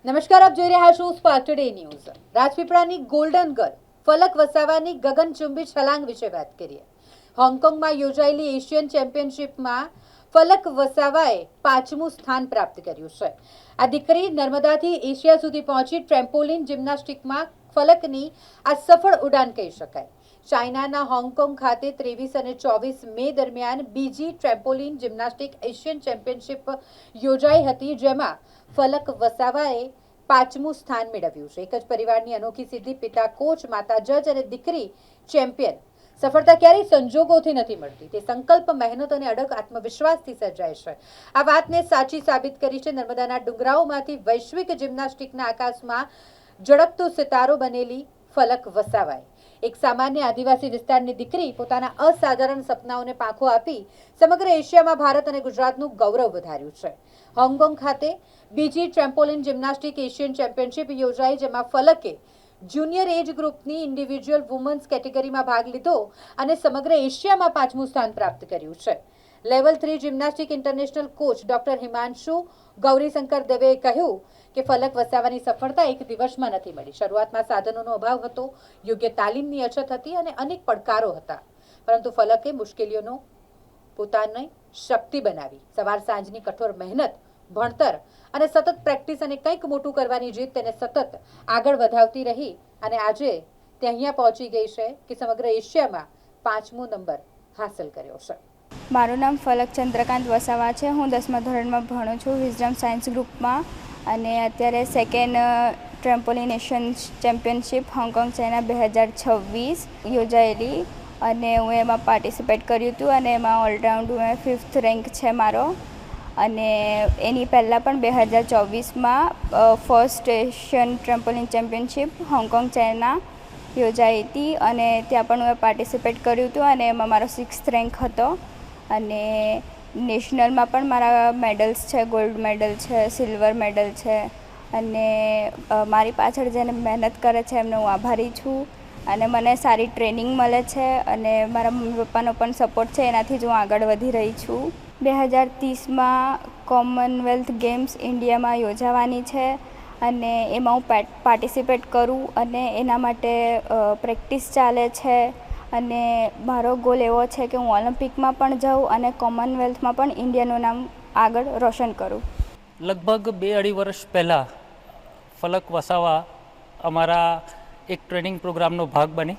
નમસ્કાર, આપ જોઈ રહ્યા છો સ્પાર્ક ટુડે ન્યૂઝ. રાજપીપળાની ગોલ્ડન ગર્લ ફલક વસાવાની ગગનચુંબી છલાંગ વિશે વાત કરીએ. હોંગકોંગમાં યોજાયેલી એશિયન ચેમ્પિયનશિપમાં ફલક વસાવાએ 5મું સ્થાન પ્રાપ્ત કર્યું છે. આ દીકરી નર્મદાથી એશિયા સુધી પહોંચી ટ્રેમ્પોલિન જિમ્નાસ્ટિકમાં ફલકની આ સફળ ઉડાન કહી શકાય. ચાઇનાના હોંગકોંગ ખાતે 23 અને 24 મે દરમિયાન બીજી ટ્રેમ્પોલિન જિમ્નાસ્ટિક એશિયન ચેમ્પિયનશિપ યોજાઈ હતી, જેમાં ફલક વસાવાએ 5મું સ્થાન મેળવ્યું છે. એક જ પરિવારની અનોખી સિદ્ધિ, પિતા કોચ, માતા જજ અને દીકરી ચેમ્પિયન. સફળતા ક્યારેય સંજોગોથી નથી મળતી, તે સંકલ્પ, મહેનત અને અડગ આત્મવિશ્વાસથી સર્જાય છે. આ વાતને સાચી સાબિત કરી છે નર્મદાના ડુંગરાઓમાંથી વૈશ્વિક જિમ્નાસ્ટિકના આકાશમાં ઝળકતો સિતારો બનેલી ફલક વસાવાએ. એક સામાન્ય આદિવાસી વિસ્તારની દીકરી પોતાના અસાધારણ સપનાઓને પાંખો આપી સમગ્ર એશિયામાં ભારત અને ગુજરાતનું ગૌરવ વધાર્યું છે. હોંગકોંગ ખાતે બીજી ટ્રેમ્પોલિન જિમ્નાસ્ટિક એશિયન ચેમ્પિયનશિપ યોજાઈ, જેમાં ફલકે જુનિયર એજ ગ્રુપની ઇન્ડિવિજ્યુઅલ વુમન્સ કેટેગરીમાં ભાગ લીધો અને સમગ્ર એશિયામાં 5મું સ્થાન પ્રાપ્ત કર્યું છે. Level 3 gymnastic international coach doctor Himanshu Gaurishankar દવેએ કહ્યું કે ફલક વસાવાની સફળતા એક દિવસમાં નથી મળી. શરૂઆતમાં સાધનોનો અભાવ હતો, યોગ્ય તાલીમની અછત હતી અને અનેક પડકારો હતા, પરંતુ ફલકે મુશ્કેલીઓનો પોતાની શક્તિ બનાવી. સવાર સાંજની કઠોર મહેનત, ભણતર અને સતત પ્રેક્ટિસ અને કંઈક મોટું કરવાની જીત તેને સતત આગળ વધાવતી રહી અને આજે તે અહીંયા પહોંચી ગઈ છે કે સમગ્ર એશિયામાં 5મો નંબર હાંસલ કર્યો છે. મારું નામ ફલક ચંદ્રકાંત વસાવા છે. હું 10મા ધોરણમાં ભણું છું વિઝડમ સાયન્સ ગ્રુપમાં અને અત્યારે second trampoline Asian championship Hong Kong China 2026 યોજાયેલી અને હું એમાં પાર્ટિસિપેટ કર્યું હતું અને એમાં ઓલરાઉન્ડ 5th રેન્ક છે મારો. અને એની પહેલાં પણ 2024માં first Asian trampoline championship Hong Kong China યોજાઈ હતી અને ત્યાં પણ હું પાર્ટિસિપેટ કર્યું હતું અને એમાં મારો 6th રેન્ક હતો. અને નેશનલમાં પણ મારા મેડલ્સ છે, ગોલ્ડ મેડલ છે, સિલ્વર મેડલ છે. અને મારી પાછળ જેને મહેનત કરે છે એમને હું આભારી છું અને મને સારી ટ્રેનિંગ મળે છે અને મારા મમ્મી પપ્પાનો પણ સપોર્ટ છે, એનાથી જ હું આગળ વધી રહી છું. 2030માં કોમનવેલ્થ ગેમ્સ ઇન્ડિયામાં યોજાવાની છે અને એમાં હું પાર્ટિસિપેટ કરું અને એના માટે પ્રેક્ટિસ ચાલે છે. અને મારો ગોલ એવો છે કે હું ઓલિમ્પિકમાં પણ જાઉં અને કોમનવેલ્થમાં પણ ઇન્ડિયાનું નામ આગળ રોશન કરું. લગભગ 2-2.5 વર્ષ પહેલાં ફલક વસાવા અમારા એક ટ્રેનિંગ પ્રોગ્રામનો ભાગ બની.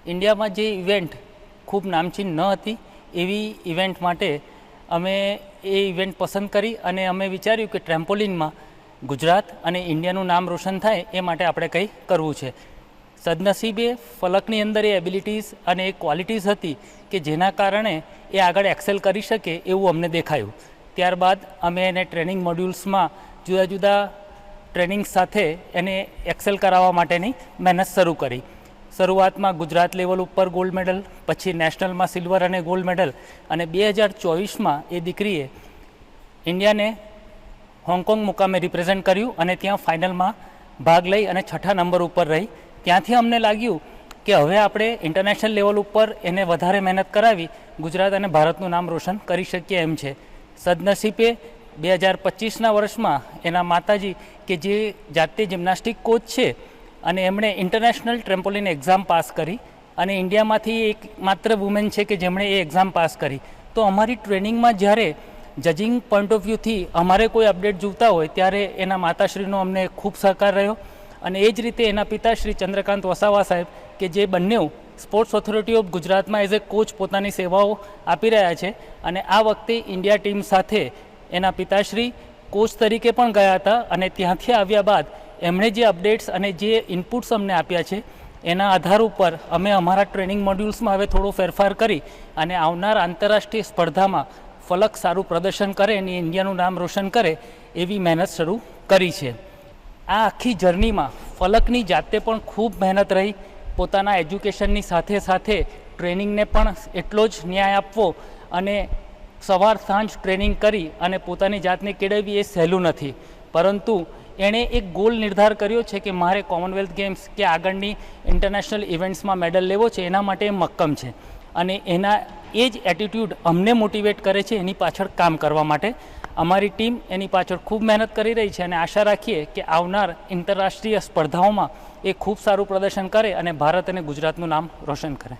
ઇન્ડિયામાં જે ઇવેન્ટ ખૂબ નામચીન ન હતી એવી ઇવેન્ટ માટે અમે એ ઇવેન્ટ પસંદ કરી અને અમે વિચાર્યું કે ટ્રેમ્પોલિનમાં ગુજરાત અને ઇન્ડિયાનું નામ રોશન થાય એ માટે આપણે કંઈ કરવું છે. સદનસીબે ફલકની અંદર એ એબિલિટીઝ અને એ ક્વોલિટીઝ હતી કે જેના કારણે એ આગળ એક્સેલ કરી શકે એવું અમને દેખાયું. ત્યારબાદ અમે એને ટ્રેનિંગ મોડ્યુલ્સમાં જુદા જુદા ટ્રેનિંગ સાથે એને એક્સેલ કરાવવા માટેની મહેનત શરૂ કરી. શરૂઆતમાં ગુજરાત લેવલ ઉપર ગોલ્ડ મેડલ, પછી નેશનલમાં સિલ્વર અને ગોલ્ડ મેડલ અને 2024માં એ દીકરીએ ઇન્ડિયાને હોંગકોંગ મુકામે રિપ્રેઝેન્ટ કર્યું અને ત્યાં ફાઇનલમાં ભાગ લઈ અને 6ઠા નંબર ઉપર રહી. ત્યાંથી અમને લાગ્યું કે હવે આપણે ઇન્ટરનેશનલ લેવલ ઉપર એને વધારે મહેનત કરાવી ગુજરાત અને ભારતનું નામ રોશન કરી શકીએ એમ છે. સદનસીબે 2025ના વર્ષમાં એના માતાજી કે જે જાતે જિમ્નાસ્ટિક કોચ છે અને એમણે ઇન્ટરનેશનલ ટ્રેમ્પોલિન એક્ઝામ પાસ કરી અને ઇન્ડિયામાંથી એક માત્ર વુમેન છે કે જેમણે એ એક્ઝામ પાસ કરી. તો અમારી ટ્રેનિંગમાં જ્યારે જજિંગ પોઈન્ટ ઓફ વ્યૂથી અમારે કોઈ અપડેટ જોઈતા હોય ત્યારે એના માતાશ્રીનો અમને ખૂબ સહકાર રહ્યો અને એ જ રીતે એના પિતા શ્રી ચંદ્રકાંત વસાવા સાહેબ કે જે બંને સ્પોર્ટ્સ ઓથોરિટી ઓફ ગુજરાતમાં એઝ એ કોચ પોતાની સેવાઓ આપી રહ્યા છે અને આ વખતે ઇન્ડિયા ટીમ સાથે એના પિતાશ્રી કોચ તરીકે પણ ગયા હતા અને ત્યાંથી આવ્યા બાદ એમણે જે અપડેટ્સ અને જે ઇનપુટ્સ અમને આપ્યા છે એના આધાર ઉપર અમે અમારા ટ્રેનિંગ મોડ્યુલ્સમાં હવે થોડો ફેરફાર કરી અને આવનાર આંતરરાષ્ટ્રીય સ્પર્ધામાં ફલક સારું પ્રદર્શન કરે અને ઇન્ડિયાનું નામ રોશન કરે એવી મહેનત શરૂ કરી છે. આ આખી જર્નીમાં ફલકની જાતે પણ ખૂબ મહેનત રહી. પોતાના એજ્યુકેશનની સાથે સાથે ટ્રેનિંગને પણ એટલો જ ન્યાય આપવો અને સવાર સાંજ ટ્રેનિંગ કરી અને પોતાની જાતને કેળવવી એ સહેલું નથી, પરંતુ એણે એક ગોલ નિર્ધાર કર્યો છે કે મારે કોમનવેલ્થ ગેમ્સ કે આગળની ઇન્ટરનેશનલ ઇવેન્ટ્સમાં મેડલ લેવો છે, એના માટે એ મક્કમ છે અને એના એ જ એટીટ્યૂડ અમને મોટિવેટ કરે છે એની પાછળ કામ કરવા માટે. અમારી ટીમ એની પાછળ ખૂબ મહેનત કરી રહી છે અને આશા રાખીએ કે આવનાર આંતરરાષ્ટ્રીય સ્પર્ધાઓમાં એ ખૂબ સારું પ્રદર્શન કરે અને ભારત અને ગુજરાતનું નામ રોશન કરે.